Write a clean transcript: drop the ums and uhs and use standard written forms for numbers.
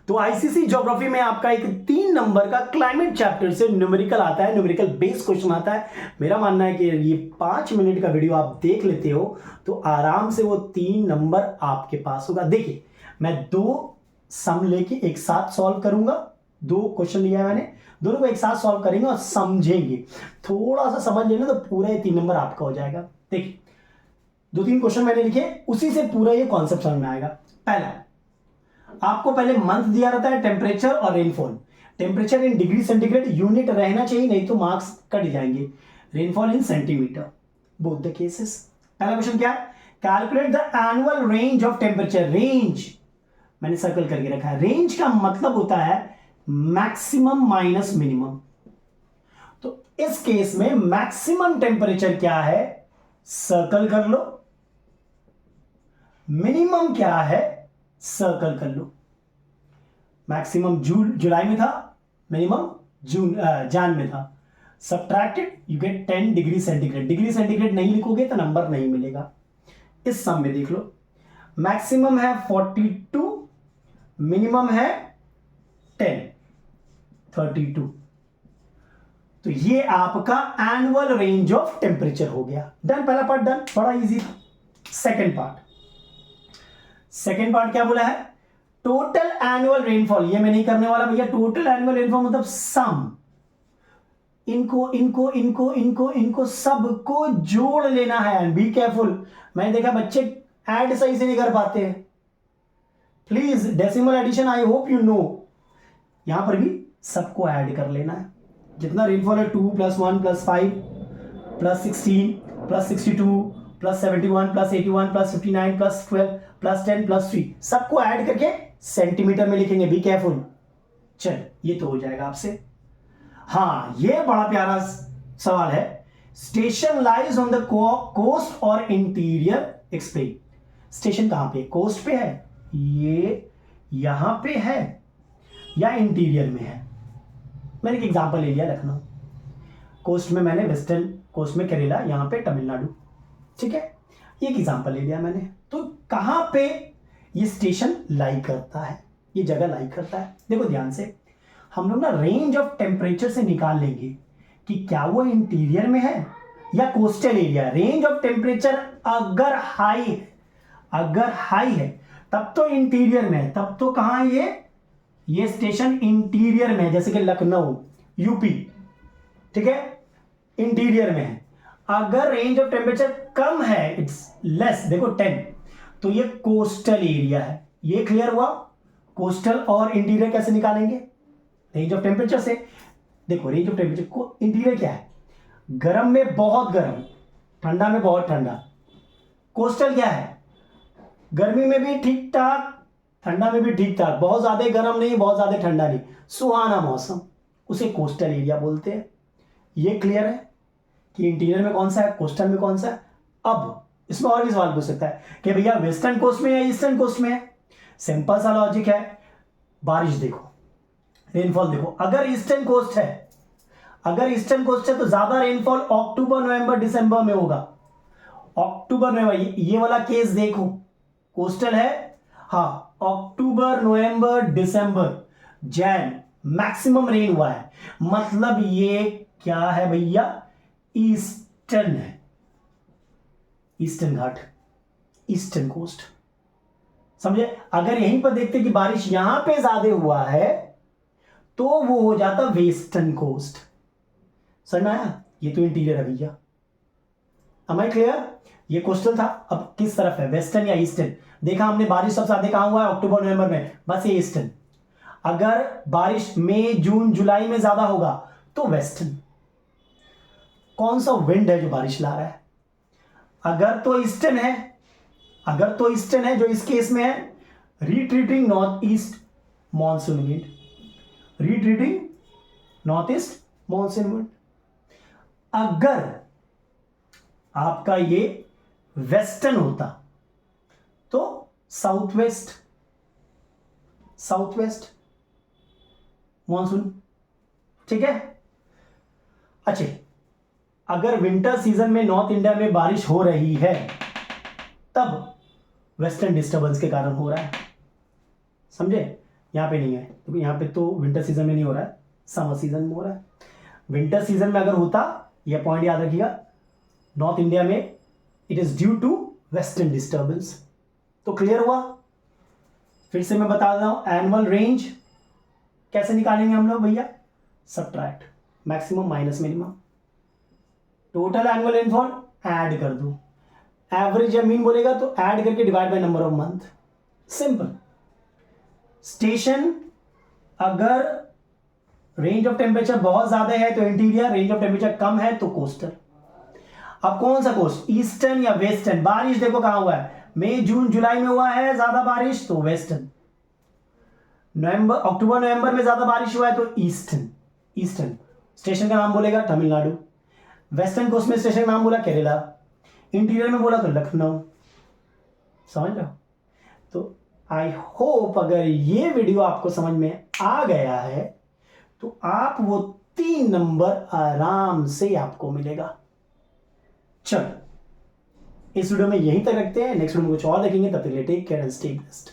तो ICC geography में आपका एक 3 नंबर का क्लाइमेट चैप्टर से न्यूमेरिकल आता है, न्यूमेरिकल बेस क्वेश्चन आता है। मेरा मानना है कि ये 5 मिनट का वीडियो आप देख लेते हो तो आराम से वो 3 नंबर आपके पास होगा। देखिए, मैं 2 सम लेके एक साथ सॉल्व करूंगा। 2 क्वेश्चन लिया है मैंने, दोनों को एक साथ सॉल्व करेंगे और समझेंगे। थोड़ा सा समझ लेना तो पूरा ये 3 नंबर आपका हो जाएगा। देखिए, 2-3 क्वेश्चन मैंने लिखे, उसी से पूरा ये कॉन्सेप्ट समझ में आएगा। पहला, आपको पहले मंथ दिया रहता है, टेम्परेचर और rainfall. Temperature in degree centigrade unit रहना चाहिए, नहीं तो मार्क्स कट जाएंगे। Rainfall in centimetre, both the cases. पहला क्वेश्चन क्या है? Calculate the annual range of temperature. Range मैंने सर्कल करके रखा है। रेंज का मतलब होता है मैक्सिमम माइनस मिनिमम। तो इस केस में मैक्सिमम टेम्परेचर क्या है, सर्कल कर लो। मिनिमम क्या है, सर्कल कर लो। मैक्सिमम जुलाई में था, मिनिमम जान में था। Subtracted, you get 10 degree centigrade. Degree centigrade नहीं लिखोगे तो नंबर नहीं मिलेगा। इस सम में देख लो, मैक्सिमम है 42, मिनिमम है 10, 32। तो ये आपका एनुअल रेंज ऑफ टेम्परेचर हो गया। डन, पहला पार्ट डन, बड़ा इजी था। सेकेंड पार्ट क्या बोला है? Total annual rainfall. ये मैं नहीं करने वाला भैया। टोटल एनुअल रेनफॉल मतलब सम, इनको सबको जोड़ लेना है। बी केयरफुल, मैंने देखा बच्चे ऐड सही से नहीं कर पाते हैं। Please decimal addition I hope you know. यहां पर भी सबको ऐड कर लेना है। जितना रेनफॉल है 2 + 1 + 5 + 16 + 62 + 71 + 81 + 59 + 12 + 10 + 3, सबको ऐड करके सेंटीमीटर में लिखेंगे। Be careful. चल, ये तो हो जाएगा आपसे। हाँ, ये बड़ा प्यारा सवाल है। Station lies on the coast और इंटीरियर, एक्सप्लेन। स्टेशन कहां पे? कोस्ट पे है, ये यहां पे है, या इंटीरियर में है? मैंने एक एग्जांपल ले लिया, लखनऊ कोस्ट में, मैंने वेस्टर्न कोस्ट में केरला, यहां पे तमिलनाडु। ठीक है, एक एग्जांपल ले लिया मैंने। तो कहां पे ये स्टेशन लाई करता है, ये जगह लाई करता है? देखो ध्यान से, हम लोग ना रेंज ऑफ टेम्परेचर से निकाल लेंगे कि क्या वो इंटीरियर में है या coastal area. Range of temperature अगर हाई है तब तो इंटीरियर में है। तब तो कहां है ये स्टेशन? इंटीरियर में है, जैसे कि लखनऊ यूपी, ठीक है, इंटीरियर में है। अगर रेंज ऑफ टेम्परेचर कम है, इट्स लेस, देखो 10, तो ये कोस्टल एरिया है। ये क्लियर हुआ? कोस्टल और इंटीरियर कैसे निकालेंगे? रेंज ऑफ टेम्परेचर से। देखो, रेंज ऑफ टेम्परेचर को इंटीरियर क्या है? गर्म में बहुत गर्म, ठंडा में बहुत ठंडा। कोस्टल क्या है? गर्मी में भी ठीक ठाक, ठंडा में भी ठीक ठाक, बहुत ज्यादा गर्म नहीं, बहुत ज्यादा ठंडा नहीं, सुहाना मौसम, उसे कोस्टल एरिया बोलते हैं। ये क्लियर है कि इंटीरियर में कौन सा है, कोस्टल में कौन सा है? अब इसमें और भी सवाल पूछ सकता है कि भैया वेस्टर्न कोस्ट में या ईस्टर्न कोस्ट में है? सिंपल सा लॉजिक है। बारिश देखो, रेनफॉल देखो। अगर ईस्टर्न कोस्ट है तो ज्यादा रेनफॉल अक्टूबर नवंबर दिसंबर में होगा। अक्टूबर नवंबर, ये वाला केस देखो, कोस्टल है, हाँ, अक्टूबर नवंबर दिसंबर जैन मैक्सिमम रेन हुआ है, मतलब ये क्या है भैया? ईस्टर्न है, ईस्टर्न घाट, ईस्टर्न कोस्ट। समझे? अगर यहीं पर देखते कि बारिश यहां पे ज्यादा हुआ है तो वो हो जाता वेस्टर्न कोस्ट। समझ में आया? ये तो इंटीरियर है भैया। Am I clear? ये कोस्टल था। अब किस तरफ है, वेस्टर्न या ईस्टर्न? देखा हमने, बारिश सबसे ज्यादा कहां हुआ है? अक्टूबर नवंबर में, बस ये ईस्टर्न। अगर बारिश मई जून जुलाई में ज्यादा होगा तो वेस्टर्न। कौन सा विंड है जो बारिश ला रहा है? अगर तो ईस्टर्न है, जो इस केस में है retreating north east monsoon wind, retreating north east monsoon wind. अगर आपका ये वेस्टर्न होता तो साउथ वेस्ट मॉनसून। ठीक है, अच्छा, अगर विंटर सीजन में नॉर्थ इंडिया में बारिश हो रही है तब वेस्टर्न डिस्टर्बेंस के कारण हो रहा है। समझे? यहाँ पे नहीं है क्योंकि यहाँ पे तो विंटर सीजन में नहीं हो रहा है, समर सीजन में हो रहा है। विंटर सीजन में अगर होता, यह पॉइंट याद रखिएगा, नॉर्थ इंडिया में it is due to western disturbance. तो क्लियर हुआ? फिर से मैं बता रहा हूं, एनुअल रेंज कैसे निकालेंगे हम लोग भैया? Subtract maximum minus minimum, total annual rainfall add कर दो, एवरेज या मीन बोलेगा तो ऐड करके divide by number of month, simple. Station, अगर रेंज ऑफ टेम्परेचर बहुत ज्यादा है तो इंटीरियर, रेंज ऑफ टेम्परेचर कम है तो कोस्टल। अब कौन सा कोस्ट, ईस्टर्न या वेस्टर्न? बारिश देखो कहां हुआ है, मई जून जुलाई में हुआ है ज्यादा बारिश तो वेस्टर्न, नवंबर अक्टूबर नवंबर में ज्यादा बारिश हुआ है तो ईस्टर्न। ईस्टर्न स्टेशन का नाम बोलेगा तमिलनाडु, वेस्टर्न कोस्ट में स्टेशन का नाम बोला केरला, इंटीरियर में बोला तो लखनऊ। समझ लो? तो आई होप अगर ये वीडियो आपको समझ में आ गया है तो आप वो 3 नंबर आराम से आपको मिलेगा। चलो इस वीडियो में यहीं तक रखते हैं, नेक्स्ट वीडियो में कुछ और देखेंगे, तब तक के लिए take care and stay blessed.